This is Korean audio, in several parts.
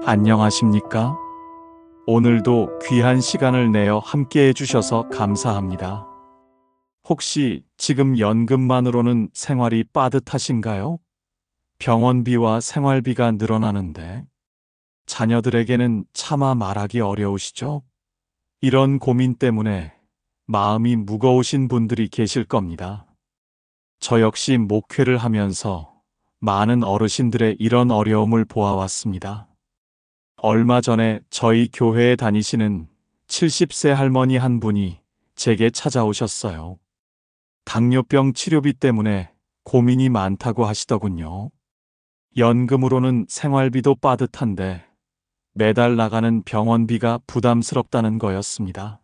안녕하십니까? 오늘도 귀한 시간을 내어 함께 해주셔서 감사합니다. 혹시 지금 연금만으로는 생활이 빠듯하신가요? 병원비와 생활비가 늘어나는데 자녀들에게는 차마 말하기 어려우시죠? 이런 고민 때문에 마음이 무거우신 분들이 계실 겁니다. 저 역시 목회를 하면서 많은 어르신들의 이런 어려움을 보아왔습니다. 얼마 전에 저희 교회에 다니시는 70세 할머니 한 분이 제게 찾아오셨어요. 당뇨병 치료비 때문에 고민이 많다고 하시더군요. 연금으로는 생활비도 빠듯한데 매달 나가는 병원비가 부담스럽다는 거였습니다.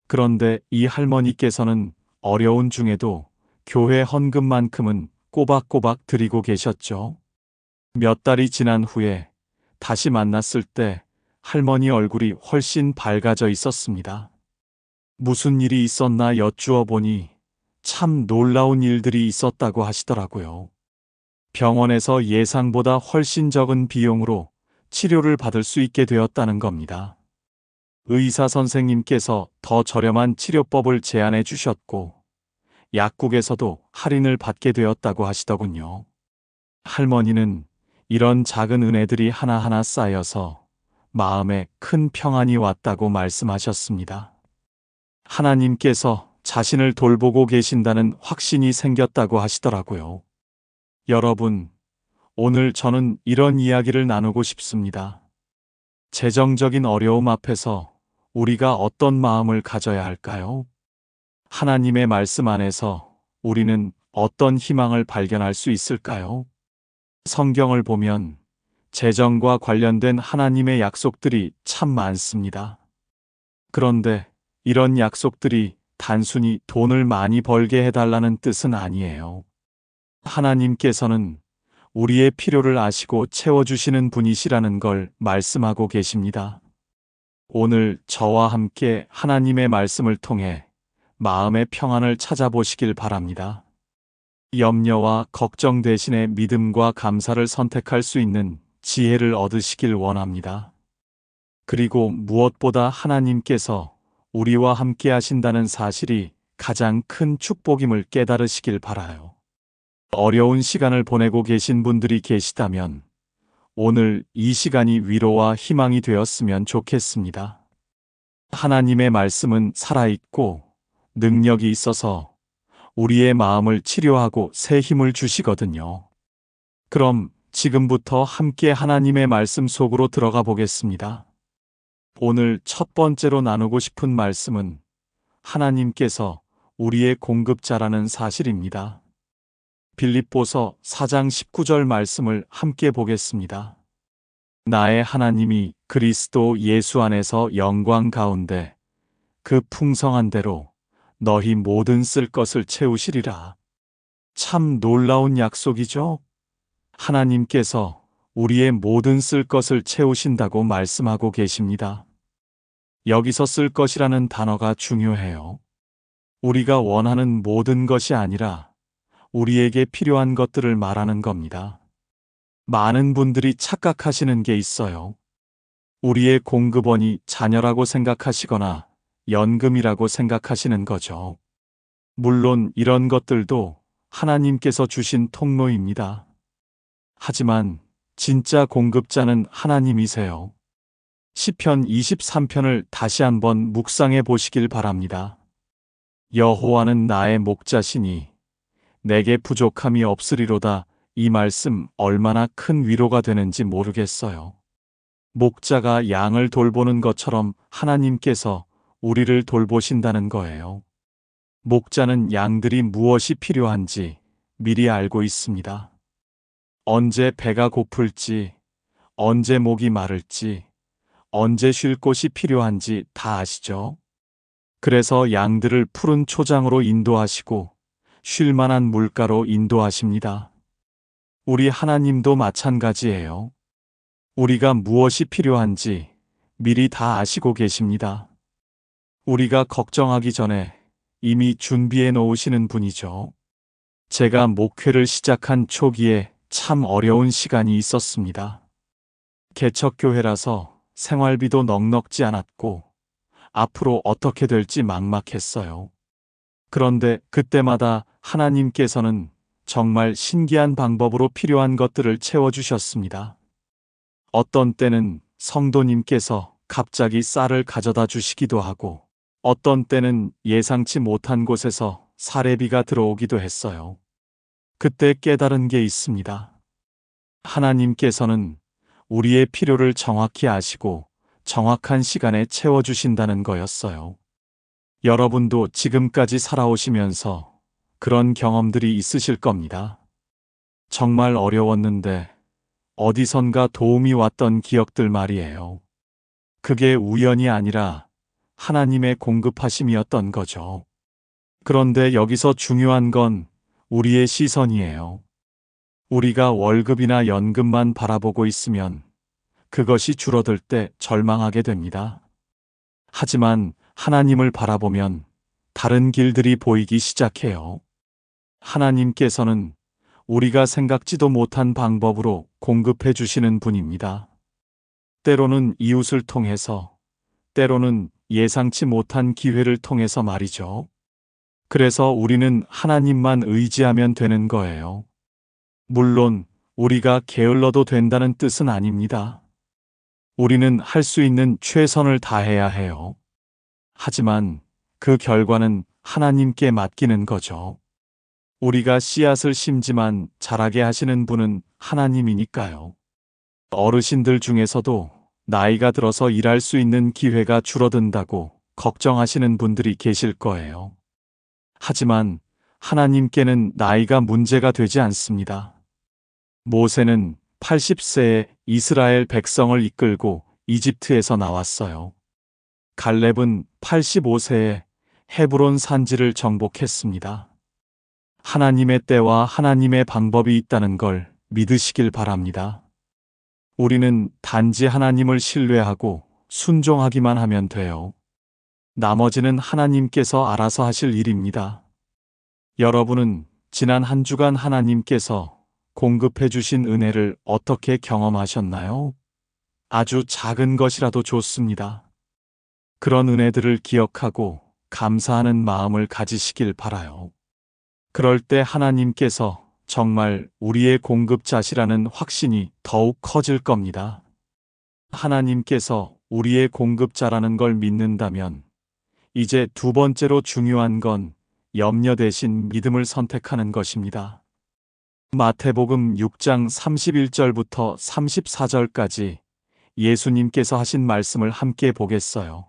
그런데 이 할머니께서는 어려운 중에도 교회 헌금만큼은 꼬박꼬박 드리고 계셨죠. 몇 달이 지난 후에 다시 만났을 때 할머니 얼굴이 훨씬 밝아져 있었습니다. 무슨 일이 있었나 여쭈어 보니 참 놀라운 일들이 있었다고 하시더라고요. 병원에서 예상보다 훨씬 적은 비용으로 치료를 받을 수 있게 되었다는 겁니다. 의사 선생님께서 더 저렴한 치료법을 제안해 주셨고, 약국에서도 할인을 받게 되었다고 하시더군요. 할머니는 이런 작은 은혜들이 하나하나 쌓여서 마음에 큰 평안이 왔다고 말씀하셨습니다. 하나님께서 자신을 돌보고 계신다는 확신이 생겼다고 하시더라고요. 여러분, 오늘 저는 이런 이야기를 나누고 싶습니다. 재정적인 어려움 앞에서 우리가 어떤 마음을 가져야 할까요? 하나님의 말씀 안에서 우리는 어떤 희망을 발견할 수 있을까요? 성경을 보면 재정과 관련된 하나님의 약속들이 참 많습니다. 그런데 이런 약속들이 단순히 돈을 많이 벌게 해달라는 뜻은 아니에요. 하나님께서는 우리의 필요를 아시고 채워주시는 분이시라는 걸 말씀하고 계십니다. 오늘 저와 함께 하나님의 말씀을 통해 마음의 평안을 찾아보시길 바랍니다. 염려와 걱정 대신에 믿음과 감사를 선택할 수 있는 지혜를 얻으시길 원합니다. 그리고 무엇보다 하나님께서 우리와 함께 하신다는 사실이 가장 큰 축복임을 깨달으시길 바라요. 어려운 시간을 보내고 계신 분들이 계시다면 오늘 이 시간이 위로와 희망이 되었으면 좋겠습니다. 하나님의 말씀은 살아있고 능력이 있어서 우리의 마음을 치료하고 새 힘을 주시거든요. 그럼 지금부터 함께 하나님의 말씀 속으로 들어가 보겠습니다. 오늘 첫 번째로 나누고 싶은 말씀은 하나님께서 우리의 공급자라는 사실입니다. 빌립보서 4장 19절 말씀을 함께 보겠습니다. 나의 하나님이 그리스도 예수 안에서 영광 가운데 그 풍성한 대로 너희 모든 쓸 것을 채우시리라. 참 놀라운 약속이죠? 하나님께서 우리의 모든 쓸 것을 채우신다고 말씀하고 계십니다. 여기서 쓸 것이라는 단어가 중요해요. 우리가 원하는 모든 것이 아니라 우리에게 필요한 것들을 말하는 겁니다. 많은 분들이 착각하시는 게 있어요. 우리의 공급원이 자녀라고 생각하시거나 연금이라고 생각하시는 거죠. 물론 이런 것들도 하나님께서 주신 통로입니다. 하지만 진짜 공급자는 하나님이세요. 시편 23편을 다시 한번 묵상해 보시길 바랍니다. 여호와는 나의 목자시니 내게 부족함이 없으리로다. 이 말씀 얼마나 큰 위로가 되는지 모르겠어요. 목자가 양을 돌보는 것처럼 하나님께서 우리를 돌보신다는 거예요. 목자는 양들이 무엇이 필요한지 미리 알고 있습니다. 언제 배가 고플지, 언제 목이 마를지, 언제 쉴 곳이 필요한지 다 아시죠? 그래서 양들을 푸른 초장으로 인도하시고 쉴 만한 물가로 인도하십니다. 우리 하나님도 마찬가지예요. 우리가 무엇이 필요한지 미리 다 아시고 계십니다. 우리가 걱정하기 전에 이미 준비해 놓으시는 분이죠. 제가 목회를 시작한 초기에 참 어려운 시간이 있었습니다. 개척교회라서 생활비도 넉넉지 않았고 앞으로 어떻게 될지 막막했어요. 그런데 그때마다 하나님께서는 정말 신기한 방법으로 필요한 것들을 채워주셨습니다. 어떤 때는 성도님께서 갑자기 쌀을 가져다 주시기도 하고, 어떤 때는 예상치 못한 곳에서 사례비가 들어오기도 했어요. 그때 깨달은 게 있습니다. 하나님께서는 우리의 필요를 정확히 아시고 정확한 시간에 채워주신다는 거였어요. 여러분도 지금까지 살아오시면서 그런 경험들이 있으실 겁니다. 정말 어려웠는데 어디선가 도움이 왔던 기억들 말이에요. 그게 우연이 아니라 하나님의 공급하심이었던 거죠. 그런데 여기서 중요한 건 우리의 시선이에요. 우리가 월급이나 연금만 바라보고 있으면 그것이 줄어들 때 절망하게 됩니다. 하지만 하나님을 바라보면 다른 길들이 보이기 시작해요. 하나님께서는 우리가 생각지도 못한 방법으로 공급해 주시는 분입니다. 때로는 이웃을 통해서, 때로는 예상치 못한 기회를 통해서 말이죠. 그래서 우리는 하나님만 의지하면 되는 거예요. 물론 우리가 게을러도 된다는 뜻은 아닙니다. 우리는 할 수 있는 최선을 다해야 해요. 하지만 그 결과는 하나님께 맡기는 거죠. 우리가 씨앗을 심지만 자라게 하시는 분은 하나님이니까요. 어르신들 중에서도 나이가 들어서 일할 수 있는 기회가 줄어든다고 걱정하시는 분들이 계실 거예요. 하지만 하나님께는 나이가 문제가 되지 않습니다. 모세는 80세에 이스라엘 백성을 이끌고 이집트에서 나왔어요. 갈렙은 85세에 헤브론 산지를 정복했습니다. 하나님의 때와 하나님의 방법이 있다는 걸 믿으시길 바랍니다. 우리는 단지 하나님을 신뢰하고 순종하기만 하면 돼요. 나머지는 하나님께서 알아서 하실 일입니다. 여러분은 지난 한 주간 하나님께서 공급해 주신 은혜를 어떻게 경험하셨나요? 아주 작은 것이라도 좋습니다. 그런 은혜들을 기억하고 감사하는 마음을 가지시길 바라요. 그럴 때 하나님께서 정말 우리의 공급자시라는 확신이 더욱 커질 겁니다. 하나님께서 우리의 공급자라는 걸 믿는다면 이제 두 번째로 중요한 건 염려 대신 믿음을 선택하는 것입니다. 마태복음 6장 31절부터 34절까지 예수님께서 하신 말씀을 함께 보겠어요.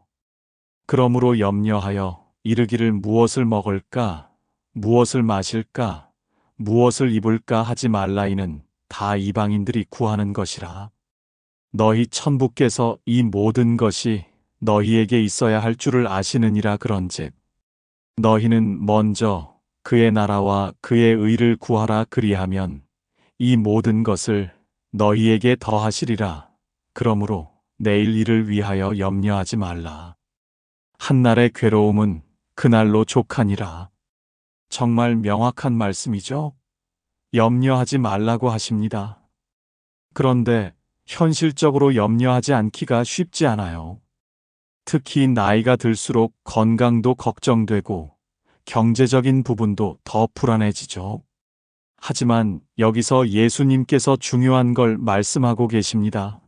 그러므로 염려하여 이르기를 무엇을 먹을까, 무엇을 마실까, 무엇을 입을까 하지 말라이는 다 이방인들이 구하는 것이라. 너희 천부께서 이 모든 것이 너희에게 있어야 할 줄을 아시느니라. 그런즉 너희는 먼저 그의 나라와 그의 의를 구하라. 그리하면 이 모든 것을 너희에게 더하시리라. 그러므로 내일 일을 위하여 염려하지 말라. 한날의 괴로움은 그날로 족하니라. 정말 명확한 말씀이죠? 염려하지 말라고 하십니다. 그런데 현실적으로 염려하지 않기가 쉽지 않아요. 특히 나이가 들수록 건강도 걱정되고 경제적인 부분도 더 불안해지죠. 하지만 여기서 예수님께서 중요한 걸 말씀하고 계십니다.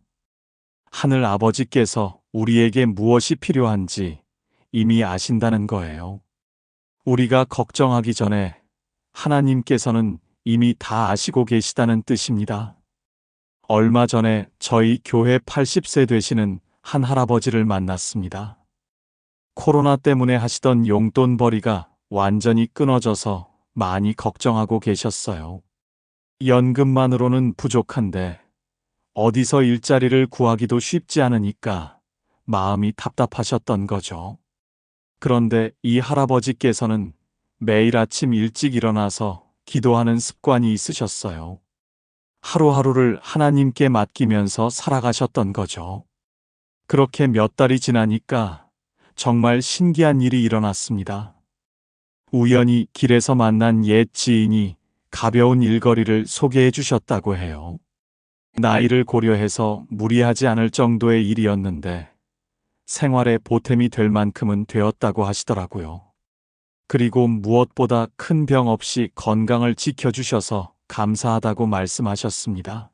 하늘 아버지께서 우리에게 무엇이 필요한지 이미 아신다는 거예요. 우리가 걱정하기 전에 하나님께서는 이미 다 아시고 계시다는 뜻입니다. 얼마 전에 저희 교회 80세 되시는 한 할아버지를 만났습니다. 코로나 때문에 하시던 용돈벌이가 완전히 끊어져서 많이 걱정하고 계셨어요. 연금만으로는 부족한데 어디서 일자리를 구하기도 쉽지 않으니까 마음이 답답하셨던 거죠. 그런데 이 할아버지께서는 매일 아침 일찍 일어나서 기도하는 습관이 있으셨어요. 하루하루를 하나님께 맡기면서 살아가셨던 거죠. 그렇게 몇 달이 지나니까 정말 신기한 일이 일어났습니다. 우연히 길에서 만난 옛 지인이 가벼운 일거리를 소개해 주셨다고 해요. 나이를 고려해서 무리하지 않을 정도의 일이었는데 생활에 보탬이 될 만큼은 되었다고 하시더라고요. 그리고 무엇보다 큰 병 없이 건강을 지켜주셔서 감사하다고 말씀하셨습니다.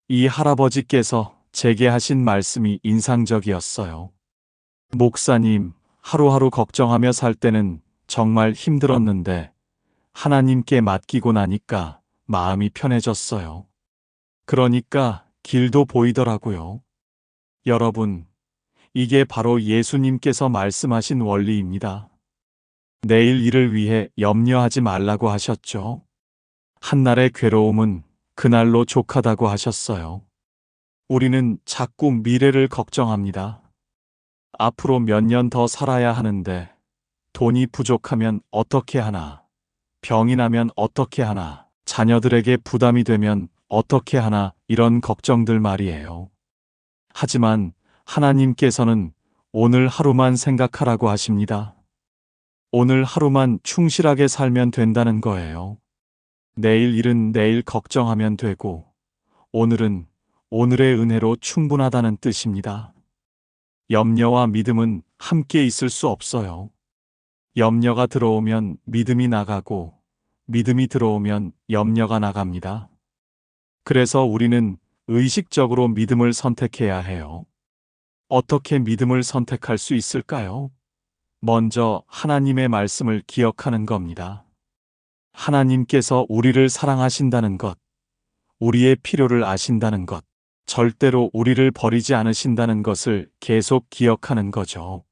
이 할아버지께서 제게 하신 말씀이 인상적이었어요. 목사님, 하루하루 걱정하며 살 때는 정말 힘들었는데 하나님께 맡기고 나니까 마음이 편해졌어요. 그러니까 길도 보이더라고요. 여러분, 이게 바로 예수님께서 말씀하신 원리입니다. 내일 일을 위해 염려하지 말라고 하셨죠. 한날의 괴로움은 그날로 족하다고 하셨어요. 우리는 자꾸 미래를 걱정합니다. 앞으로 몇 년 더 살아야 하는데 돈이 부족하면 어떻게 하나? 병이 나면 어떻게 하나? 자녀들에게 부담이 되면 어떻게 하나? 이런 걱정들 말이에요. 하지만 하나님께서는 오늘 하루만 생각하라고 하십니다. 오늘 하루만 충실하게 살면 된다는 거예요. 내일 일은 내일 걱정하면 되고, 오늘은 오늘의 은혜로 충분하다는 뜻입니다. 염려와 믿음은 함께 있을 수 없어요. 염려가 들어오면 믿음이 나가고, 믿음이 들어오면 염려가 나갑니다. 그래서 우리는 의식적으로 믿음을 선택해야 해요. 어떻게 믿음을 선택할 수 있을까요? 먼저 하나님의 말씀을 기억하는 겁니다. 하나님께서 우리를 사랑하신다는 것, 우리의 필요를 아신다는 것, 절대로 우리를 버리지 않으신다는 것을 계속 기억하는 거죠.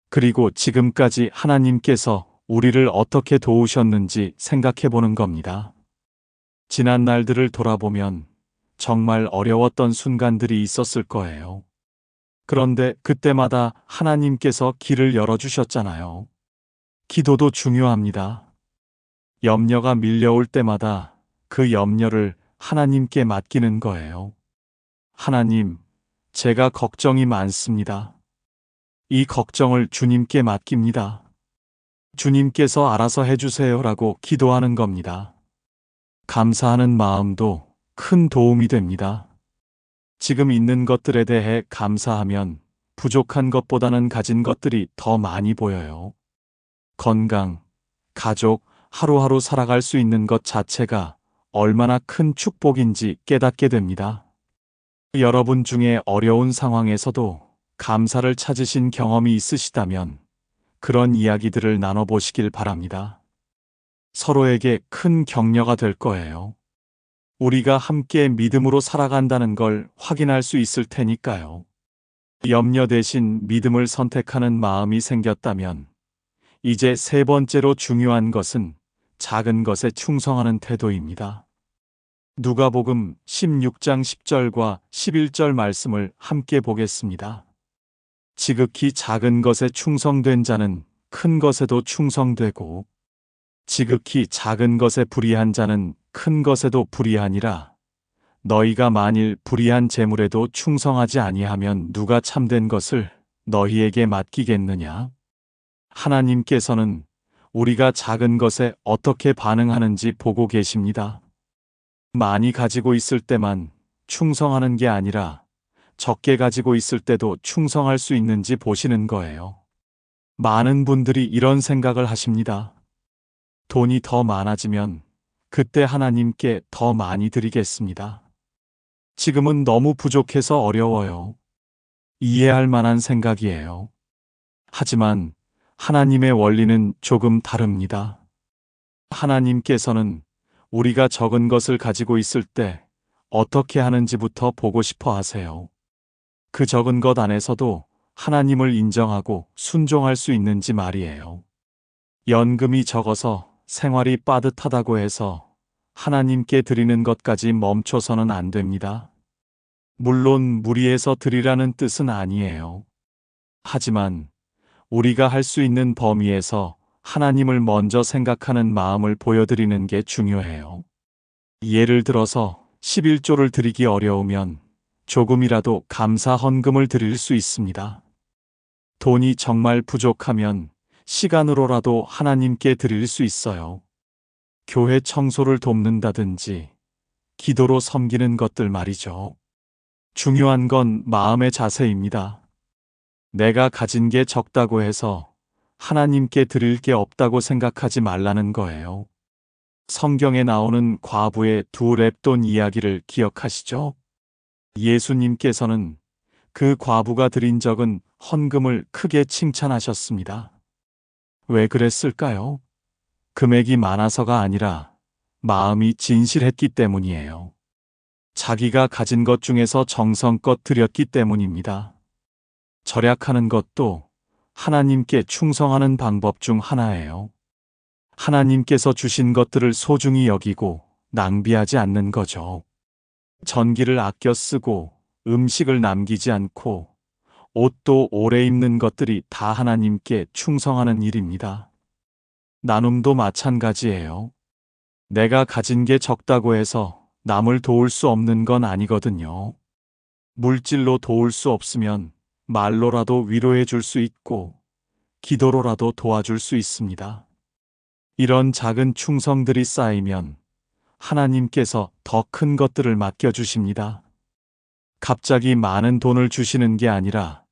그리고 지금까지 하나님께서 우리를 어떻게 도우셨는지 생각해 보는 겁니다. 지난 날들을 돌아보면 정말 어려웠던 순간들이 있었을 거예요. 그런데 그때마다 하나님께서 길을 열어주셨잖아요. 기도도 중요합니다. 염려가 밀려올 때마다 그 염려를 하나님께 맡기는 거예요. 하나님, 제가 걱정이 많습니다. 이 걱정을 주님께 맡깁니다. 주님께서 알아서 해주세요라고 기도하는 겁니다. 감사하는 마음도 큰 도움이 됩니다. 지금 있는 것들에 대해 감사하면 부족한 것보다는 가진 것들이 더 많이 보여요. 건강, 가족, 하루하루 살아갈 수 있는 것 자체가 얼마나 큰 축복인지 깨닫게 됩니다. 여러분 중에 어려운 상황에서도 감사를 찾으신 경험이 있으시다면 그런 이야기들을 나눠보시길 바랍니다. 서로에게 큰 격려가 될 거예요. 우리가 함께 믿음으로 살아간다는 걸 확인할 수 있을 테니까요. 염려 대신 믿음을 선택하는 마음이 생겼다면 이제 세 번째로 중요한 것은 작은 것에 충성하는 태도입니다. 누가복음 16장 10절과 11절 말씀을 함께 보겠습니다. 지극히 작은 것에 충성된 자는 큰 것에도 충성되고 지극히 작은 것에 불의한 자는 큰 것에도 불의하니라. 너희가 만일 불의한 재물에도 충성하지 아니하면 누가 참된 것을 너희에게 맡기겠느냐? 하나님께서는 우리가 작은 것에 어떻게 반응하는지 보고 계십니다. 많이 가지고 있을 때만 충성하는 게 아니라 적게 가지고 있을 때도 충성할 수 있는지 보시는 거예요. 많은 분들이 이런 생각을 하십니다. 돈이 더 많아지면 그때 하나님께 더 많이 드리겠습니다. 지금은 너무 부족해서 어려워요. 이해할 만한 생각이에요. 하지만 하나님의 원리는 조금 다릅니다. 하나님께서는 우리가 적은 것을 가지고 있을 때 어떻게 하는지부터 보고 싶어 하세요. 그 적은 것 안에서도 하나님을 인정하고 순종할 수 있는지 말이에요. 연금이 적어서 생활이 빠듯하다고 해서 하나님께 드리는 것까지 멈춰서는 안 됩니다. 물론 무리해서 드리라는 뜻은 아니에요. 하지만 우리가 할 수 있는 범위에서 하나님을 먼저 생각하는 마음을 보여드리는 게 중요해요. 예를 들어서 11조를 드리기 어려우면 조금이라도 감사 헌금을 드릴 수 있습니다. 돈이 정말 부족하면 시간으로라도 하나님께 드릴 수 있어요. 교회 청소를 돕는다든지, 기도로 섬기는 것들 말이죠. 중요한 건 마음의 자세입니다. 내가 가진 게 적다고 해서 하나님께 드릴 게 없다고 생각하지 말라는 거예요. 성경에 나오는 과부의 두 렙돈 이야기를 기억하시죠? 예수님께서는 그 과부가 드린 적은 헌금을 크게 칭찬하셨습니다. 왜 그랬을까요? 금액이 많아서가 아니라 마음이 진실했기 때문이에요. 자기가 가진 것 중에서 정성껏 드렸기 때문입니다. 절약하는 것도 하나님께 충성하는 방법 중 하나예요. 하나님께서 주신 것들을 소중히 여기고 낭비하지 않는 거죠. 전기를 아껴 쓰고 음식을 남기지 않고 옷도 오래 입는 것들이 다 하나님께 충성하는 일입니다. 나눔도 마찬가지예요. 내가 가진 게 적다고 해서 남을 도울 수 없는 건 아니거든요. 물질로 도울 수 없으면 말로라도 위로해 줄 수 있고 기도로라도 도와줄 수 있습니다. 이런 작은 충성들이 쌓이면 하나님께서 더 큰 것들을 맡겨주십니다. 갑자기 많은 돈을 주시는 게 아니라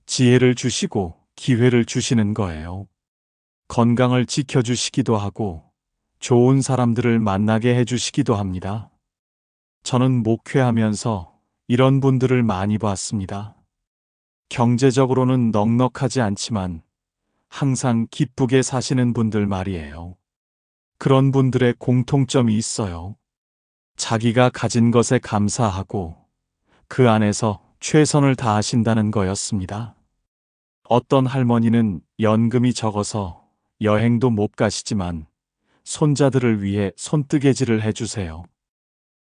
지혜를 주시고 기회를 주시는 거예요. 건강을 지켜주시기도 하고 좋은 사람들을 만나게 해주시기도 합니다. 저는 목회하면서 이런 분들을 많이 봤습니다. 경제적으로는 넉넉하지 않지만 항상 기쁘게 사시는 분들 말이에요. 그런 분들의 공통점이 있어요. 자기가 가진 것에 감사하고 그 안에서 최선을 다하신다는 거였습니다. 어떤 할머니는 연금이 적어서 여행도 못 가시지만 손자들을 위해 손뜨개질을 해주세요.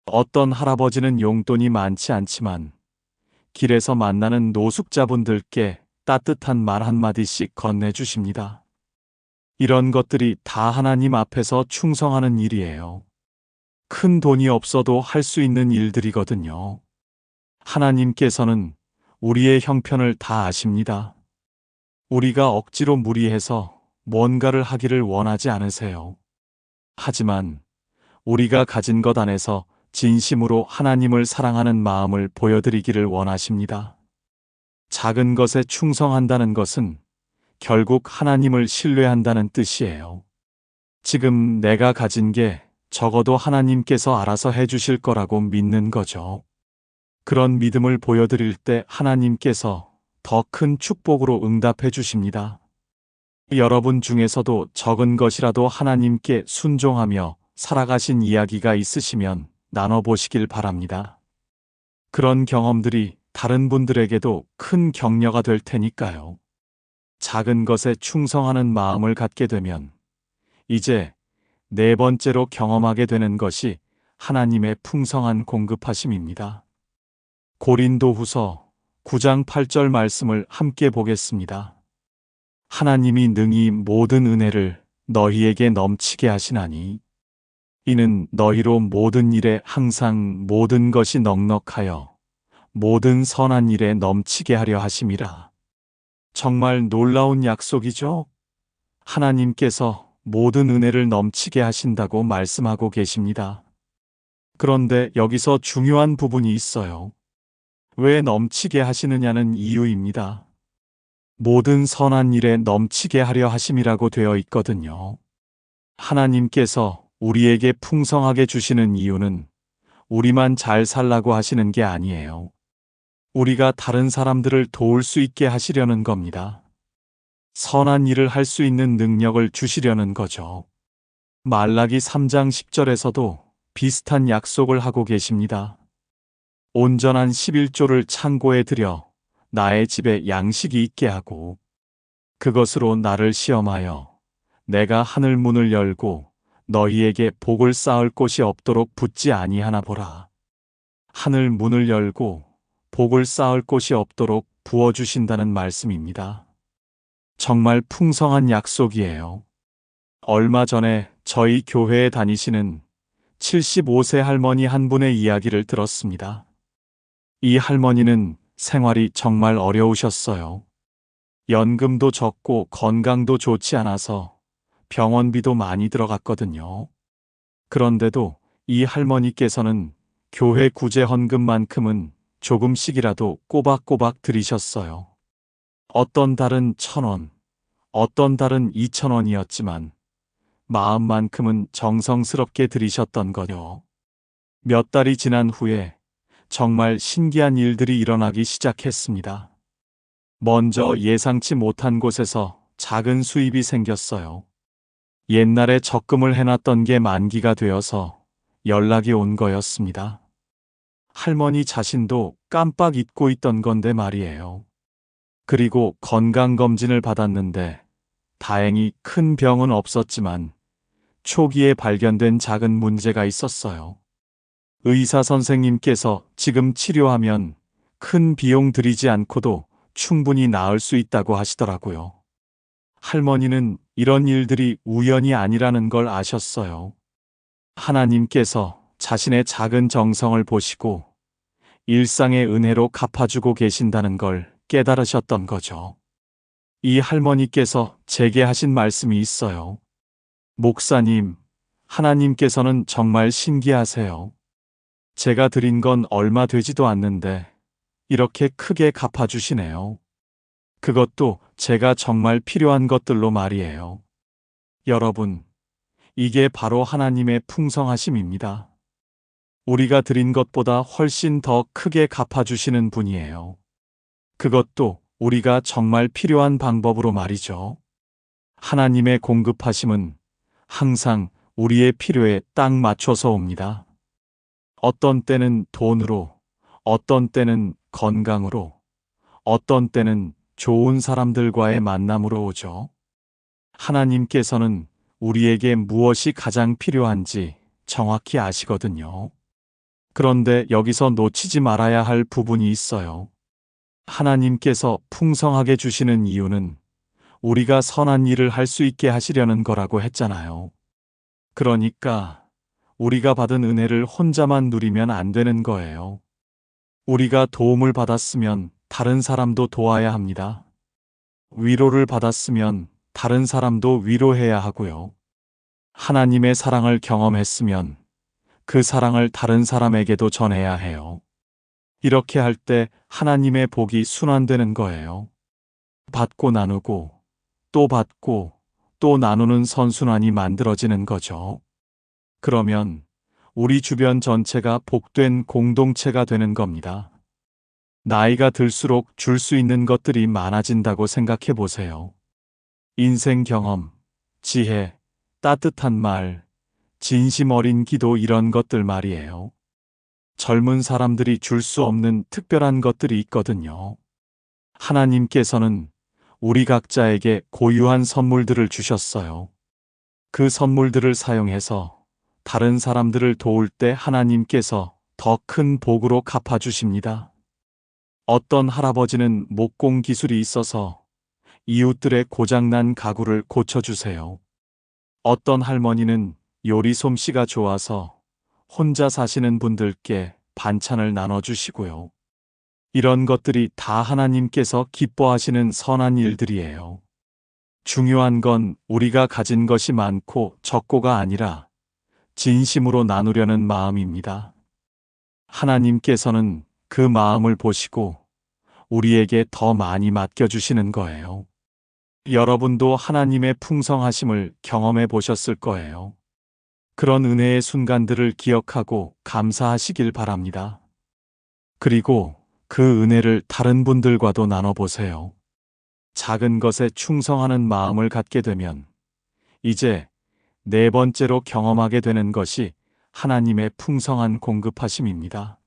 어떤 할아버지는 용돈이 많지 않지만 길에서 만나는 노숙자분들께 따뜻한 말 한마디씩 건네주십니다. 이런 것들이 다 하나님 앞에서 충성하는 일이에요. 큰 돈이 없어도 할 수 있는 일들이거든요. 하나님께서는 우리의 형편을 다 아십니다. 우리가 억지로 무리해서 뭔가를 하기를 원하지 않으세요. 하지만 우리가 가진 것 안에서 진심으로 하나님을 사랑하는 마음을 보여드리기를 원하십니다. 작은 것에 충성한다는 것은 결국 하나님을 신뢰한다는 뜻이에요. 지금 내가 가진 게 적어도 하나님께서 알아서 해주실 거라고 믿는 거죠. 그런 믿음을 보여드릴 때 하나님께서 더 큰 축복으로 응답해 주십니다. 여러분 중에서도 적은 것이라도 하나님께 순종하며 살아가신 이야기가 있으시면 나눠보시길 바랍니다. 그런 경험들이 다른 분들에게도 큰 격려가 될 테니까요. 작은 것에 충성하는 마음을 갖게 되면 이제 네 번째로 경험하게 되는 것이 하나님의 풍성한 공급하심입니다. 고린도후서 9장 8절 말씀을 함께 보겠습니다. 하나님이 능히 모든 은혜를 너희에게 넘치게 하시나니 이는 너희로 모든 일에 항상 모든 것이 넉넉하여 모든 선한 일에 넘치게 하려 하심이라. 정말 놀라운 약속이죠? 하나님께서 모든 은혜를 넘치게 하신다고 말씀하고 계십니다. 그런데 여기서 중요한 부분이 있어요. 왜 넘치게 하시느냐는 이유입니다. 모든 선한 일에 넘치게 하려 하심이라고 되어 있거든요. 하나님께서 우리에게 풍성하게 주시는 이유는 우리만 잘 살라고 하시는 게 아니에요. 우리가 다른 사람들을 도울 수 있게 하시려는 겁니다. 선한 일을 할 수 있는 능력을 주시려는 거죠. 말라기 3장 10절에서도 비슷한 약속을 하고 계십니다. 온전한 11조를 창고에 들여 나의 집에 양식이 있게 하고 그것으로 나를 시험하여 내가 하늘 문을 열고 너희에게 복을 쌓을 곳이 없도록 붙지 아니하나 보라. 하늘 문을 열고 복을 쌓을 곳이 없도록 부어주신다는 말씀입니다. 정말 풍성한 약속이에요. 얼마 전에 저희 교회에 다니시는 75세 할머니 한 분의 이야기를 들었습니다. 이 할머니는 생활이 정말 어려우셨어요. 연금도 적고 건강도 좋지 않아서 병원비도 많이 들어갔거든요. 그런데도 이 할머니께서는 교회 구제 헌금만큼은 조금씩이라도 꼬박꼬박 드리셨어요. 어떤 달은 1,000원, 어떤 달은 2,000원이었지만 마음만큼은 정성스럽게 드리셨던 거요. 몇 달이 지난 후에 정말 신기한 일들이 일어나기 시작했습니다. 먼저 예상치 못한 곳에서 작은 수입이 생겼어요. 옛날에 적금을 해놨던 게 만기가 되어서 연락이 온 거였습니다. 할머니 자신도 깜빡 잊고 있던 건데 말이에요. 그리고 건강검진을 받았는데 다행히 큰 병은 없었지만 초기에 발견된 작은 문제가 있었어요. 의사 선생님께서 지금 치료하면 큰 비용 들이지 않고도 충분히 나을 수 있다고 하시더라고요. 할머니는 이런 일들이 우연이 아니라는 걸 아셨어요. 하나님께서 자신의 작은 정성을 보시고 일상의 은혜로 갚아주고 계신다는 걸 깨달으셨던 거죠. 이 할머니께서 제게 하신 말씀이 있어요. 목사님, 하나님께서는 정말 신기하세요. 제가 드린 건 얼마 되지도 않는데 이렇게 크게 갚아주시네요. 그것도 제가 정말 필요한 것들로 말이에요. 여러분, 이게 바로 하나님의 풍성하심입니다. 우리가 드린 것보다 훨씬 더 크게 갚아주시는 분이에요. 그것도 우리가 정말 필요한 방법으로 말이죠. 하나님의 공급하심은 항상 우리의 필요에 딱 맞춰서 옵니다. 어떤 때는 돈으로, 어떤 때는 건강으로, 어떤 때는 좋은 사람들과의 만남으로 오죠. 하나님께서는 우리에게 무엇이 가장 필요한지 정확히 아시거든요. 그런데 여기서 놓치지 말아야 할 부분이 있어요. 하나님께서 풍성하게 주시는 이유는 우리가 선한 일을 할 수 있게 하시려는 거라고 했잖아요. 그러니까 우리가 받은 은혜를 혼자만 누리면 안 되는 거예요. 우리가 도움을 받았으면 다른 사람도 도와야 합니다. 위로를 받았으면 다른 사람도 위로해야 하고요. 하나님의 사랑을 경험했으면 그 사랑을 다른 사람에게도 전해야 해요. 이렇게 할 때 하나님의 복이 순환되는 거예요. 받고 나누고 또 받고 또 나누는 선순환이 만들어지는 거죠. 그러면 우리 주변 전체가 복된 공동체가 되는 겁니다. 나이가 들수록 줄 수 있는 것들이 많아진다고 생각해 보세요. 인생 경험, 지혜, 따뜻한 말, 진심 어린 기도 이런 것들 말이에요. 젊은 사람들이 줄 수 없는 특별한 것들이 있거든요. 하나님께서는 우리 각자에게 고유한 선물들을 주셨어요. 그 선물들을 사용해서 다른 사람들을 도울 때 하나님께서 더 큰 복으로 갚아주십니다. 어떤 할아버지는 목공 기술이 있어서 이웃들의 고장난 가구를 고쳐주세요. 어떤 할머니는 요리 솜씨가 좋아서 혼자 사시는 분들께 반찬을 나눠주시고요. 이런 것들이 다 하나님께서 기뻐하시는 선한 일들이에요. 중요한 건 우리가 가진 것이 많고 적고가 아니라 진심으로 나누려는 마음입니다. 하나님께서는 그 마음을 보시고 우리에게 더 많이 맡겨주시는 거예요. 여러분도 하나님의 풍성하심을 경험해 보셨을 거예요. 그런 은혜의 순간들을 기억하고 감사하시길 바랍니다. 그리고 그 은혜를 다른 분들과도 나눠보세요. 작은 것에 충성하는 마음을 갖게 되면 이제 네 번째로 경험하게 되는 것이 하나님의 풍성한 공급하심입니다.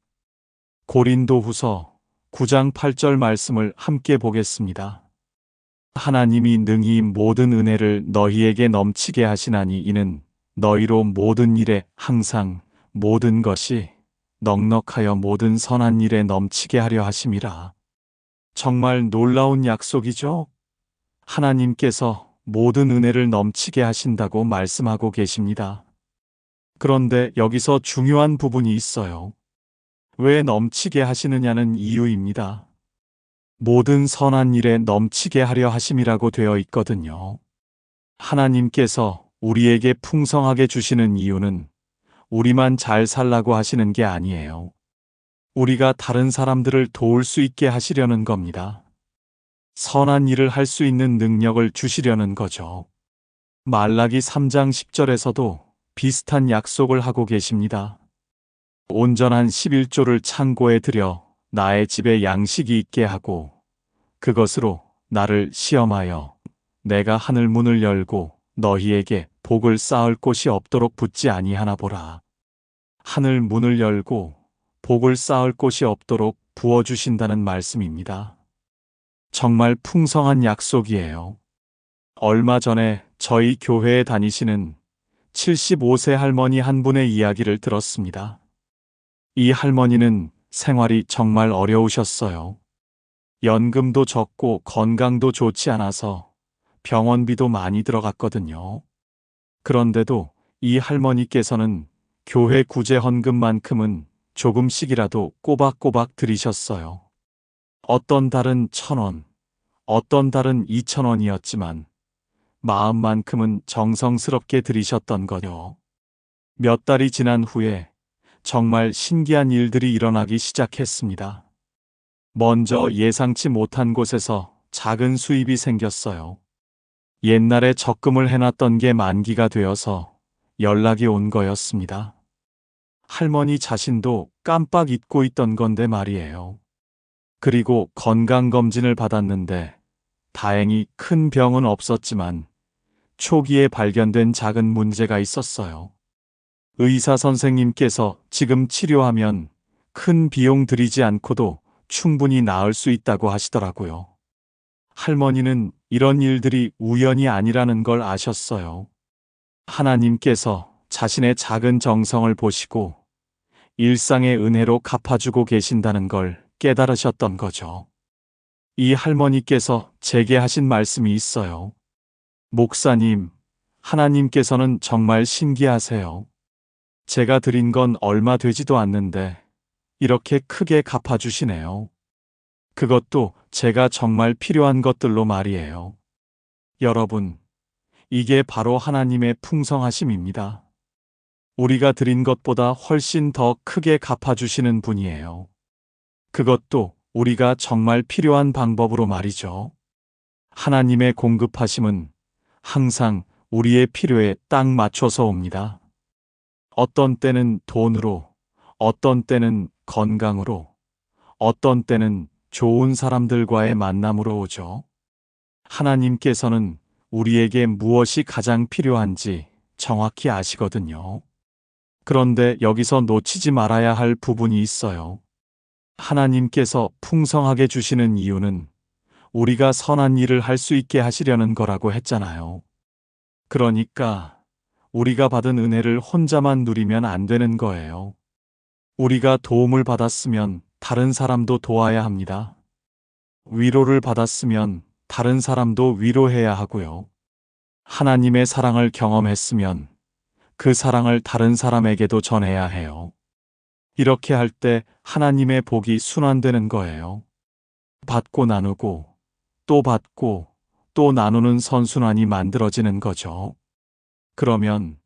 고린도후서 9장 8절 말씀을 함께 보겠습니다. 하나님이 능히 모든 은혜를 너희에게 넘치게 하시나니 이는 너희로 모든 일에 항상 모든 것이 넉넉하여 모든 선한 일에 넘치게 하려 하심이라. 정말 놀라운 약속이죠? 하나님께서 모든 은혜를 넘치게 하신다고 말씀하고 계십니다. 그런데 여기서 중요한 부분이 있어요. 왜 넘치게 하시느냐는 이유입니다. 모든 선한 일에 넘치게 하려 하심이라고 되어 있거든요. 하나님께서 우리에게 풍성하게 주시는 이유는 우리만 잘 살라고 하시는 게 아니에요. 우리가 다른 사람들을 도울 수 있게 하시려는 겁니다. 선한 일을 할 수 있는 능력을 주시려는 거죠. 말라기 3장 10절에서도 비슷한 약속을 하고 계십니다. 온전한 11조를 창고에 들여 나의 집에 양식이 있게 하고 그것으로 나를 시험하여 내가 하늘 문을 열고 너희에게 복을 쌓을 곳이 없도록 붙지 아니하나 보라. 하늘 문을 열고 복을 쌓을 곳이 없도록 부어주신다는 말씀입니다. 정말 풍성한 약속이에요. 얼마 전에 저희 교회에 다니시는 75세 할머니 한 분의 이야기를 들었습니다. 이 할머니는 생활이 정말 어려우셨어요. 연금도 적고 건강도 좋지 않아서 병원비도 많이 들어갔거든요. 그런데도 이 할머니께서는 교회 구제 헌금만큼은 조금씩이라도 꼬박꼬박 드리셨어요. 어떤 달은 1,000원, 어떤 달은 2,000원이었지만 마음만큼은 정성스럽게 드리셨던 거요. 몇 달이 지난 후에 정말 신기한 일들이 일어나기 시작했습니다. 먼저 예상치 못한 곳에서 작은 수입이 생겼어요. 옛날에 적금을 해놨던 게 만기가 되어서 연락이 온 거였습니다. 할머니 자신도 깜빡 잊고 있던 건데 말이에요. 그리고 건강검진을 받았는데 다행히 큰 병은 없었지만 초기에 발견된 작은 문제가 있었어요. 의사 선생님께서 지금 치료하면 큰 비용 들이지 않고도 충분히 나을 수 있다고 하시더라고요. 할머니는 이런 일들이 우연이 아니라는 걸 아셨어요. 하나님께서 자신의 작은 정성을 보시고 일상의 은혜로 갚아주고 계신다는 걸 깨달으셨던 거죠. 이 할머니께서 제게 하신 말씀이 있어요. 목사님, 하나님께서는 정말 신기하세요. 제가 드린 건 얼마 되지도 않는데 이렇게 크게 갚아주시네요. 그것도 제가 정말 필요한 것들로 말이에요. 여러분, 이게 바로 하나님의 풍성하심입니다. 우리가 드린 것보다 훨씬 더 크게 갚아주시는 분이에요. 그것도 우리가 정말 필요한 방법으로 말이죠. 하나님의 공급하심은 항상 우리의 필요에 딱 맞춰서 옵니다. 어떤 때는 돈으로, 어떤 때는 건강으로, 어떤 때는 좋은 사람들과의 만남으로 오죠. 하나님께서는 우리에게 무엇이 가장 필요한지 정확히 아시거든요. 그런데 여기서 놓치지 말아야 할 부분이 있어요. 하나님께서 풍성하게 주시는 이유는 우리가 선한 일을 할 수 있게 하시려는 거라고 했잖아요. 그러니까 우리가 받은 은혜를 혼자만 누리면 안 되는 거예요. 우리가 도움을 받았으면 다른 사람도 도와야 합니다. 위로를 받았으면 다른 사람도 위로해야 하고요. 하나님의 사랑을 경험했으면 그 사랑을 다른 사람에게도 전해야 해요. 이렇게 할 때 하나님의 복이 순환되는 거예요. 받고 나누고 또 받고 또 나누는 선순환이 만들어지는 거죠. 그러면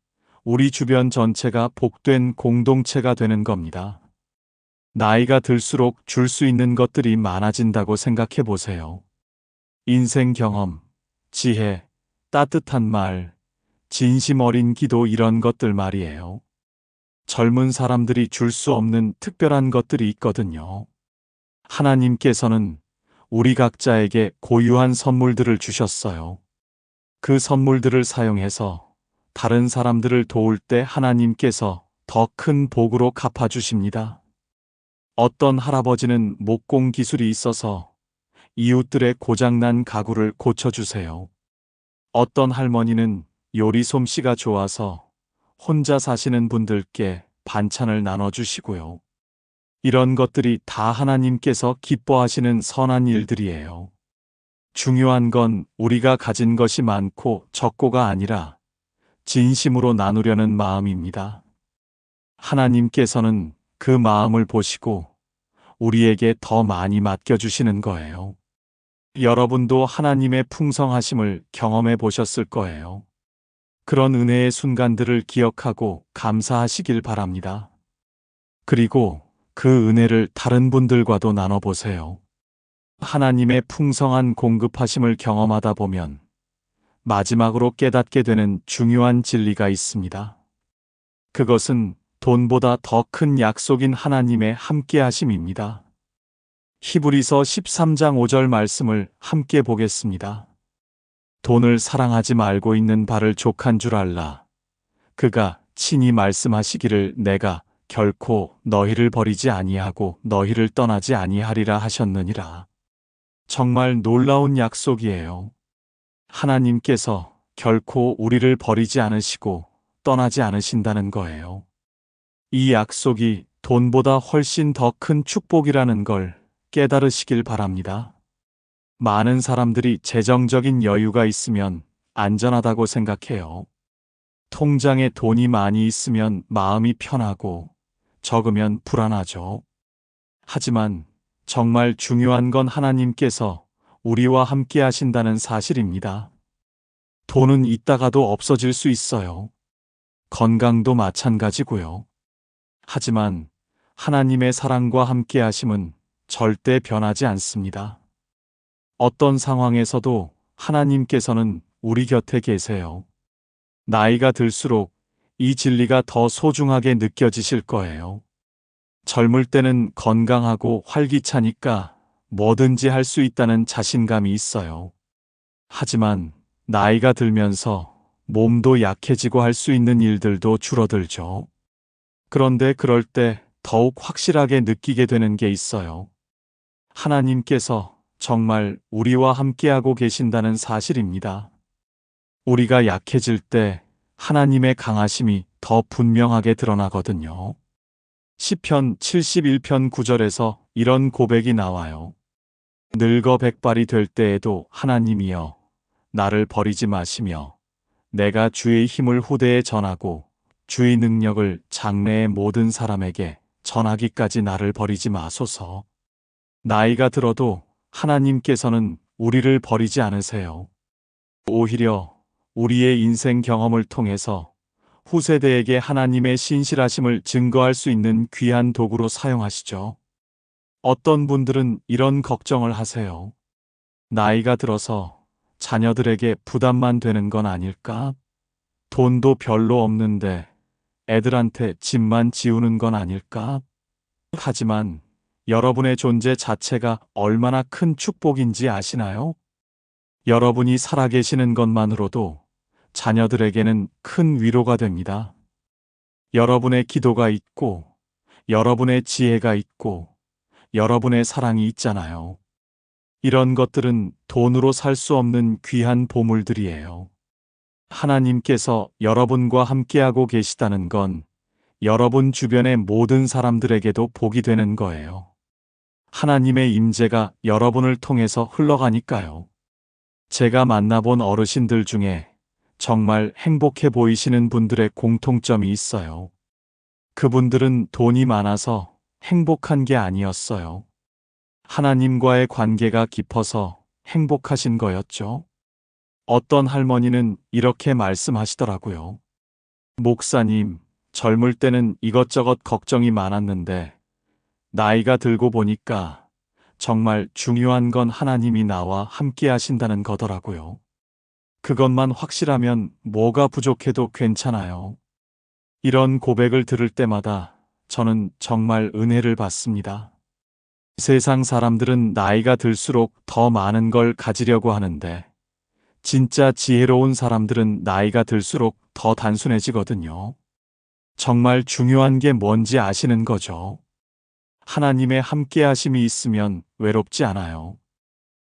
우리 주변 전체가 복된 공동체가 되는 겁니다. 나이가 들수록 줄 수 있는 것들이 많아진다고 생각해 보세요. 인생 경험, 지혜, 따뜻한 말, 진심 어린 기도 이런 것들 말이에요. 젊은 사람들이 줄 수 없는 특별한 것들이 있거든요. 하나님께서는 우리 각자에게 고유한 선물들을 주셨어요. 그 선물들을 사용해서 다른 사람들을 도울 때 하나님께서 더 큰 복으로 갚아주십니다. 어떤 할아버지는 목공 기술이 있어서 이웃들의 고장난 가구를 고쳐주세요. 어떤 할머니는 요리 솜씨가 좋아서 혼자 사시는 분들께 반찬을 나눠주시고요. 이런 것들이 다 하나님께서 기뻐하시는 선한 일들이에요. 중요한 건 우리가 가진 것이 많고 적고가 아니라 진심으로 나누려는 마음입니다. 하나님께서는 그 마음을 보시고 우리에게 더 많이 맡겨주시는 거예요. 여러분도 하나님의 풍성하심을 경험해 보셨을 거예요. 그런 은혜의 순간들을 기억하고 감사하시길 바랍니다. 그리고 그 은혜를 다른 분들과도 나눠보세요. 하나님의 풍성한 공급하심을 경험하다 보면 마지막으로 깨닫게 되는 중요한 진리가 있습니다. 그것은 돈보다 더 큰 약속인 하나님의 함께하심입니다. 히브리서 13장 5절 말씀을 함께 보겠습니다. 돈을 사랑하지 말고 있는 바를 족한 줄 알라. 그가 친히 말씀하시기를 내가 결코 너희를 버리지 아니하고 너희를 떠나지 아니하리라 하셨느니라. 정말 놀라운 약속이에요. 하나님께서 결코 우리를 버리지 않으시고 떠나지 않으신다는 거예요. 이 약속이 돈보다 훨씬 더 큰 축복이라는 걸 깨달으시길 바랍니다. 많은 사람들이 재정적인 여유가 있으면 안전하다고 생각해요. 통장에 돈이 많이 있으면 마음이 편하고 적으면 불안하죠. 하지만 정말 중요한 건 하나님께서 우리와 함께 하신다는 사실입니다. 돈은 있다가도 없어질 수 있어요. 건강도 마찬가지고요. 하지만 하나님의 사랑과 함께 하심은 절대 변하지 않습니다. 어떤 상황에서도 하나님께서는 우리 곁에 계세요. 나이가 들수록 이 진리가 더 소중하게 느껴지실 거예요. 젊을 때는 건강하고 활기차니까 뭐든지 할 수 있다는 자신감이 있어요. 하지만 나이가 들면서 몸도 약해지고 할 수 있는 일들도 줄어들죠. 그런데 그럴 때 더욱 확실하게 느끼게 되는 게 있어요. 하나님께서 정말 우리와 함께하고 계신다는 사실입니다. 우리가 약해질 때 하나님의 강하심이 더 분명하게 드러나거든요. 시편 71편 9절에서 이런 고백이 나와요. 늙어 백발이 될 때에도 하나님이여 나를 버리지 마시며 내가 주의 힘을 후대에 전하고 주의 능력을 장래의 모든 사람에게 전하기까지 나를 버리지 마소서. 나이가 들어도 하나님께서는 우리를 버리지 않으세요. 오히려 우리의 인생 경험을 통해서 후세대에게 하나님의 신실하심을 증거할 수 있는 귀한 도구로 사용하시죠. 어떤 분들은 이런 걱정을 하세요. 나이가 들어서 자녀들에게 부담만 되는 건 아닐까? 돈도 별로 없는데 애들한테 집만 지우는 건 아닐까? 하지만 여러분의 존재 자체가 얼마나 큰 축복인지 아시나요? 여러분이 살아계시는 것만으로도 자녀들에게는 큰 위로가 됩니다. 여러분의 기도가 있고, 여러분의 지혜가 있고, 여러분의 사랑이 있잖아요. 이런 것들은 돈으로 살 수 없는 귀한 보물들이에요. 하나님께서 여러분과 함께하고 계시다는 건 여러분 주변의 모든 사람들에게도 복이 되는 거예요. 하나님의 임재가 여러분을 통해서 흘러가니까요. 제가 만나본 어르신들 중에 정말 행복해 보이시는 분들의 공통점이 있어요. 그분들은 돈이 많아서 행복한 게 아니었어요. 하나님과의 관계가 깊어서 행복하신 거였죠. 어떤 할머니는 이렇게 말씀하시더라고요. 목사님, 젊을 때는 이것저것 걱정이 많았는데 나이가 들고 보니까 정말 중요한 건 하나님이 나와 함께 하신다는 거더라고요. 그것만 확실하면 뭐가 부족해도 괜찮아요. 이런 고백을 들을 때마다 저는 정말 은혜를 받습니다. 세상 사람들은 나이가 들수록 더 많은 걸 가지려고 하는데 진짜 지혜로운 사람들은 나이가 들수록 더 단순해지거든요. 정말 중요한 게 뭔지 아시는 거죠. 하나님의 함께하심이 있으면 외롭지 않아요.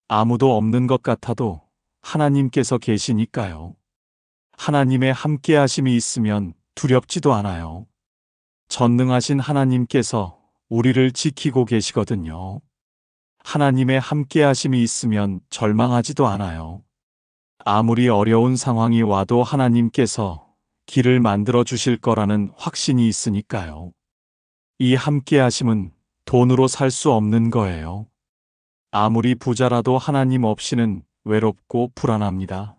아무도 없는 것 같아도 하나님께서 계시니까요. 하나님의 함께하심이 있으면 두렵지도 않아요. 전능하신 하나님께서 우리를 지키고 계시거든요. 하나님의 함께하심이 있으면 절망하지도 않아요. 아무리 어려운 상황이 와도 하나님께서 길을 만들어 주실 거라는 확신이 있으니까요. 이 함께하심은 돈으로 살 수 없는 거예요. 아무리 부자라도 하나님 없이는 외롭고 불안합니다.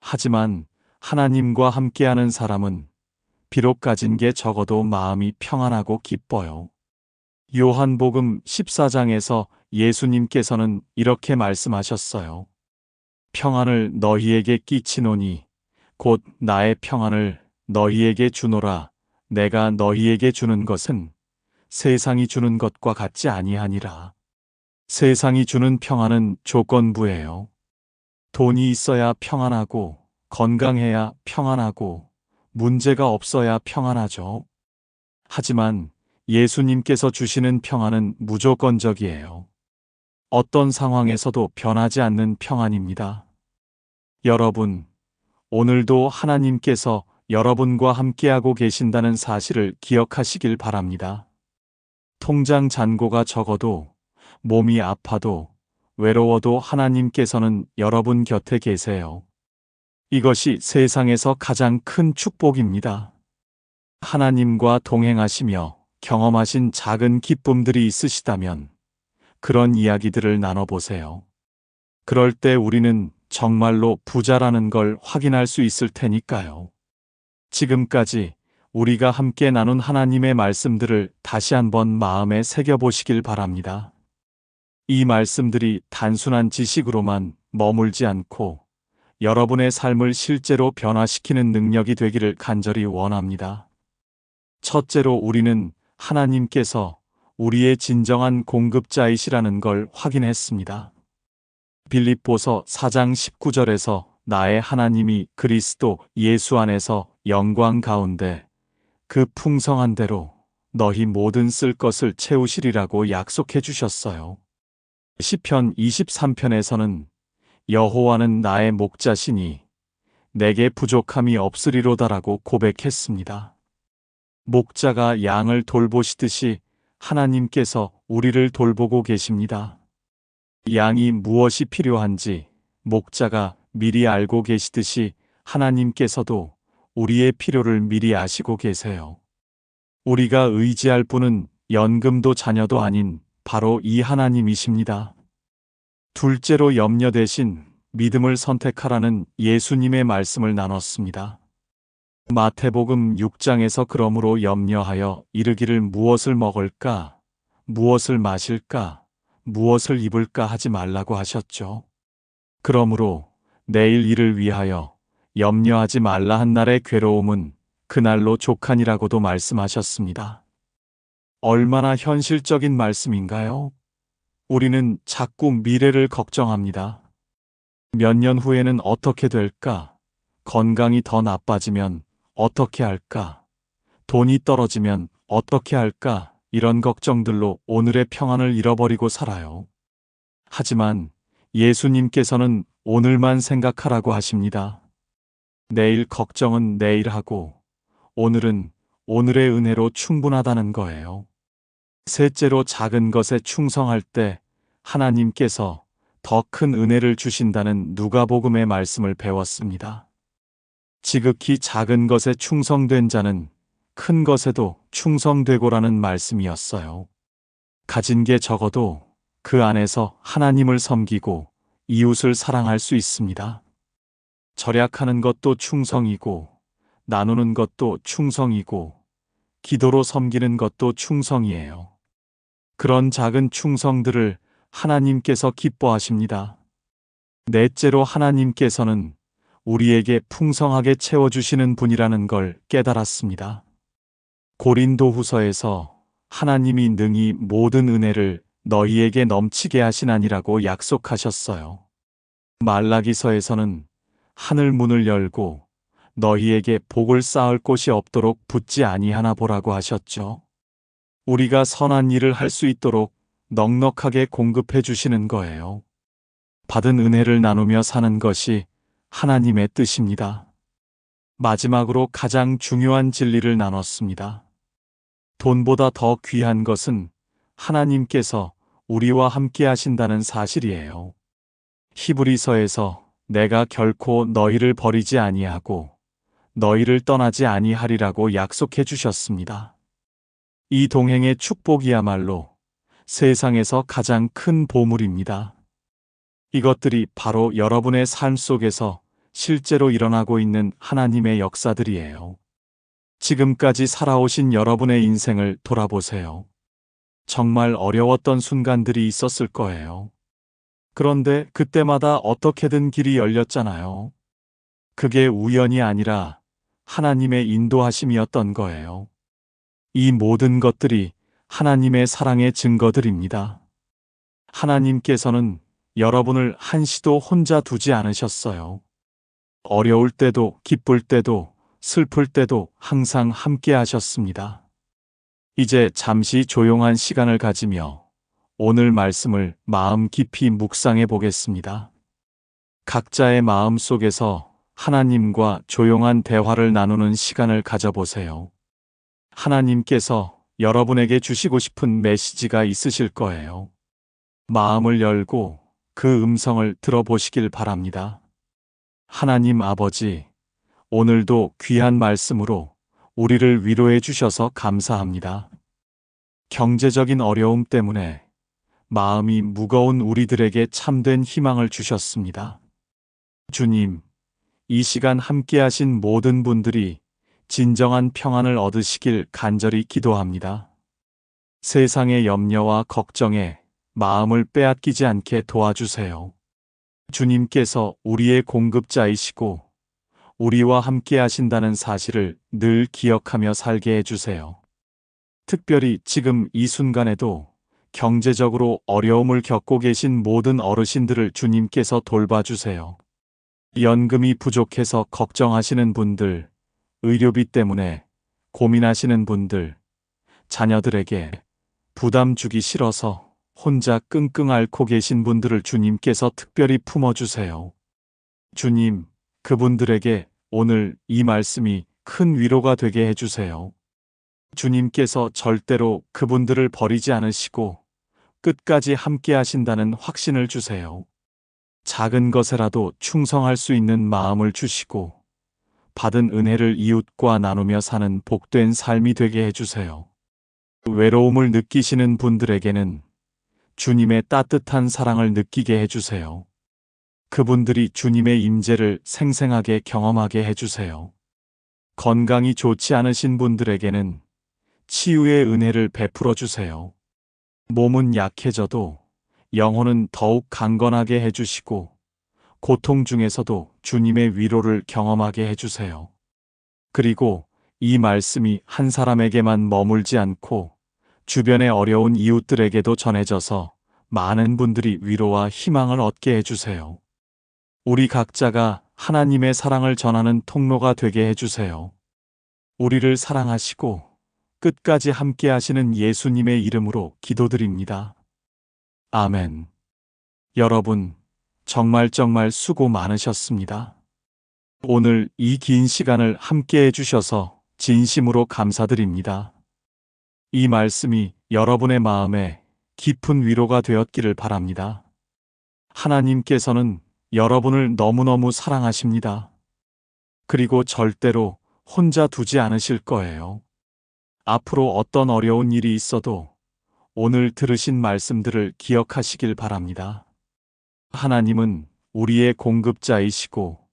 하지만 하나님과 함께하는 사람은 비록 가진 게 적어도 마음이 평안하고 기뻐요. 요한복음 14장에서 예수님께서는 이렇게 말씀하셨어요. 평안을 너희에게 끼치노니 곧 나의 평안을 너희에게 주노라. 내가 너희에게 주는 것은 세상이 주는 것과 같지 아니하니라. 세상이 주는 평안은 조건부예요. 돈이 있어야 평안하고 건강해야 평안하고 문제가 없어야 평안하죠. 하지만 예수님께서 주시는 평안은 무조건적이에요. 어떤 상황에서도 변하지 않는 평안입니다. 여러분, 오늘도 하나님께서 여러분과 함께하고 계신다는 사실을 기억하시길 바랍니다. 통장 잔고가 적어도, 몸이 아파도, 외로워도 하나님께서는 여러분 곁에 계세요. 이것이 세상에서 가장 큰 축복입니다. 하나님과 동행하시며 경험하신 작은 기쁨들이 있으시다면 그런 이야기들을 나눠보세요. 그럴 때 우리는 정말로 부자라는 걸 확인할 수 있을 테니까요. 지금까지 우리가 함께 나눈 하나님의 말씀들을 다시 한번 마음에 새겨보시길 바랍니다. 이 말씀들이 단순한 지식으로만 머물지 않고 여러분의 삶을 실제로 변화시키는 능력이 되기를 간절히 원합니다. 첫째로 우리는 하나님께서 우리의 진정한 공급자이시라는 걸 확인했습니다. 빌립보서 4장 19절에서 나의 하나님이 그리스도 예수 안에서 영광 가운데 그 풍성한 대로 너희 모든 쓸 것을 채우시리라고 약속해 주셨어요. 시편 23편에서는 여호와는 나의 목자시니 내게 부족함이 없으리로다라고 고백했습니다. 목자가 양을 돌보시듯이 하나님께서 우리를 돌보고 계십니다. 양이 무엇이 필요한지 목자가 미리 알고 계시듯이 하나님께서도 우리의 필요를 미리 아시고 계세요. 우리가 의지할 분은 연금도 자녀도 아닌 바로 이 하나님이십니다. 둘째로 염려 대신 믿음을 선택하라는 예수님의 말씀을 나눴습니다. 마태복음 6장에서 그러므로 염려하여 이르기를 무엇을 먹을까, 무엇을 마실까, 무엇을 입을까 하지 말라고 하셨죠. 그러므로 내일 일을 위하여 염려하지 말라 한 날의 괴로움은 그날로 족하니라고도 말씀하셨습니다. 얼마나 현실적인 말씀인가요? 우리는 자꾸 미래를 걱정합니다. 몇 년 후에는 어떻게 될까? 건강이 더 나빠지면 어떻게 할까? 돈이 떨어지면 어떻게 할까? 이런 걱정들로 오늘의 평안을 잃어버리고 살아요. 하지만 예수님께서는 오늘만 생각하라고 하십니다. 내일 걱정은 내일 하고 오늘은 오늘의 은혜로 충분하다는 거예요. 셋째로 작은 것에 충성할 때 하나님께서 더 큰 은혜를 주신다는 누가복음의 말씀을 배웠습니다. 지극히 작은 것에 충성된 자는 큰 것에도 충성되고라는 말씀이었어요. 가진 게 적어도 그 안에서 하나님을 섬기고 이웃을 사랑할 수 있습니다. 절약하는 것도 충성이고 나누는 것도 충성이고 기도로 섬기는 것도 충성이에요. 그런 작은 충성들을 하나님께서 기뻐하십니다. 넷째로 하나님께서는 우리에게 풍성하게 채워주시는 분이라는 걸 깨달았습니다. 고린도후서에서 하나님이 능히 모든 은혜를 너희에게 넘치게 하시나니라고 약속하셨어요. 말라기서에서는 하늘 문을 열고 너희에게 복을 쌓을 곳이 없도록 붙지 아니하나 보라고 하셨죠. 우리가 선한 일을 할 수 있도록 넉넉하게 공급해 주시는 거예요. 받은 은혜를 나누며 사는 것이 하나님의 뜻입니다. 마지막으로 가장 중요한 진리를 나눴습니다. 돈보다 더 귀한 것은 하나님께서 우리와 함께 하신다는 사실이에요. 히브리서에서 내가 결코 너희를 버리지 아니하고 너희를 떠나지 아니하리라고 약속해 주셨습니다. 이 동행의 축복이야말로 세상에서 가장 큰 보물입니다. 이것들이 바로 여러분의 삶 속에서 실제로 일어나고 있는 하나님의 역사들이에요. 지금까지 살아오신 여러분의 인생을 돌아보세요. 정말 어려웠던 순간들이 있었을 거예요. 그런데 그때마다 어떻게든 길이 열렸잖아요. 그게 우연이 아니라 하나님의 인도하심이었던 거예요. 이 모든 것들이 하나님의 사랑의 증거들입니다. 하나님께서는 여러분을 한시도 혼자 두지 않으셨어요. 어려울 때도 기쁠 때도 슬플 때도 항상 함께 하셨습니다. 이제 잠시 조용한 시간을 가지며 오늘 말씀을 마음 깊이 묵상해 보겠습니다. 각자의 마음 속에서 하나님과 조용한 대화를 나누는 시간을 가져보세요. 하나님께서 여러분에게 주시고 싶은 메시지가 있으실 거예요. 마음을 열고 그 음성을 들어보시길 바랍니다. 하나님 아버지, 오늘도 귀한 말씀으로 우리를 위로해 주셔서 감사합니다. 경제적인 어려움 때문에 마음이 무거운 우리들에게 참된 희망을 주셨습니다. 주님, 이 시간 함께 하신 모든 분들이 진정한 평안을 얻으시길 간절히 기도합니다. 세상의 염려와 걱정에 마음을 빼앗기지 않게 도와주세요. 주님께서 우리의 공급자이시고 우리와 함께 하신다는 사실을 늘 기억하며 살게 해주세요. 특별히 지금 이 순간에도 경제적으로 어려움을 겪고 계신 모든 어르신들을 주님께서 돌봐주세요. 연금이 부족해서 걱정하시는 분들, 의료비 때문에 고민하시는 분들, 자녀들에게 부담 주기 싫어서 혼자 끙끙 앓고 계신 분들을 주님께서 특별히 품어주세요. 주님, 그분들에게 오늘 이 말씀이 큰 위로가 되게 해주세요. 주님께서 절대로 그분들을 버리지 않으시고 끝까지 함께 하신다는 확신을 주세요. 작은 것에라도 충성할 수 있는 마음을 주시고 받은 은혜를 이웃과 나누며 사는 복된 삶이 되게 해주세요. 외로움을 느끼시는 분들에게는 주님의 따뜻한 사랑을 느끼게 해주세요. 그분들이 주님의 임재를 생생하게 경험하게 해주세요. 건강이 좋지 않으신 분들에게는 치유의 은혜를 베풀어 주세요. 몸은 약해져도 영혼은 더욱 강건하게 해주시고 고통 중에서도 주님의 위로를 경험하게 해주세요. 그리고 이 말씀이 한 사람에게만 머물지 않고 주변의 어려운 이웃들에게도 전해져서 많은 분들이 위로와 희망을 얻게 해주세요. 우리 각자가 하나님의 사랑을 전하는 통로가 되게 해주세요. 우리를 사랑하시고 끝까지 함께 하시는 예수님의 이름으로 기도드립니다. 아멘. 여러분, 정말 수고 많으셨습니다. 오늘 이 긴 시간을 함께 해주셔서 진심으로 감사드립니다. 이 말씀이 여러분의 마음에 깊은 위로가 되었기를 바랍니다. 하나님께서는 여러분을 너무너무 사랑하십니다. 그리고 절대로 혼자 두지 않으실 거예요. 앞으로 어떤 어려운 일이 있어도 오늘 들으신 말씀들을 기억하시길 바랍니다. 하나님은 우리의 공급자이시고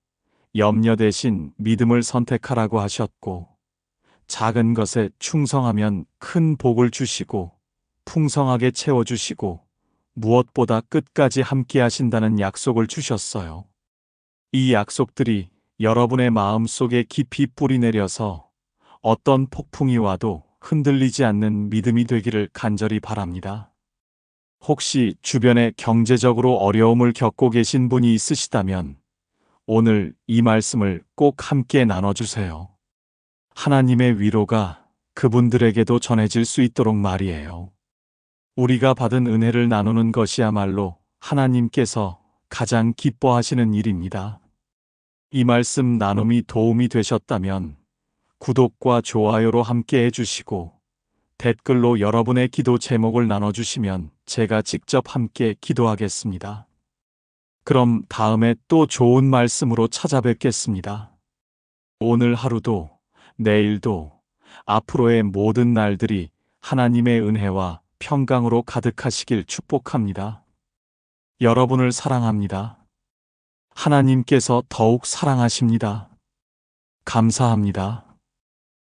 염려 대신 믿음을 선택하라고 하셨고 작은 것에 충성하면 큰 복을 주시고 풍성하게 채워주시고 무엇보다 끝까지 함께 하신다는 약속을 주셨어요. 이 약속들이 여러분의 마음 속에 깊이 뿌리내려서 어떤 폭풍이 와도 흔들리지 않는 믿음이 되기를 간절히 바랍니다. 혹시 주변에 경제적으로 어려움을 겪고 계신 분이 있으시다면 오늘 이 말씀을 꼭 함께 나눠주세요. 하나님의 위로가 그분들에게도 전해질 수 있도록 말이에요. 우리가 받은 은혜를 나누는 것이야말로 하나님께서 가장 기뻐하시는 일입니다. 이 말씀 나눔이 도움이 되셨다면 구독과 좋아요로 함께 해주시고 댓글로 여러분의 기도 제목을 나눠주시면 제가 직접 함께 기도하겠습니다. 그럼 다음에 또 좋은 말씀으로 찾아뵙겠습니다. 오늘 하루도 내일도 앞으로의 모든 날들이 하나님의 은혜와 평강으로 가득하시길 축복합니다. 여러분을 사랑합니다. 하나님께서 더욱 사랑하십니다. 감사합니다.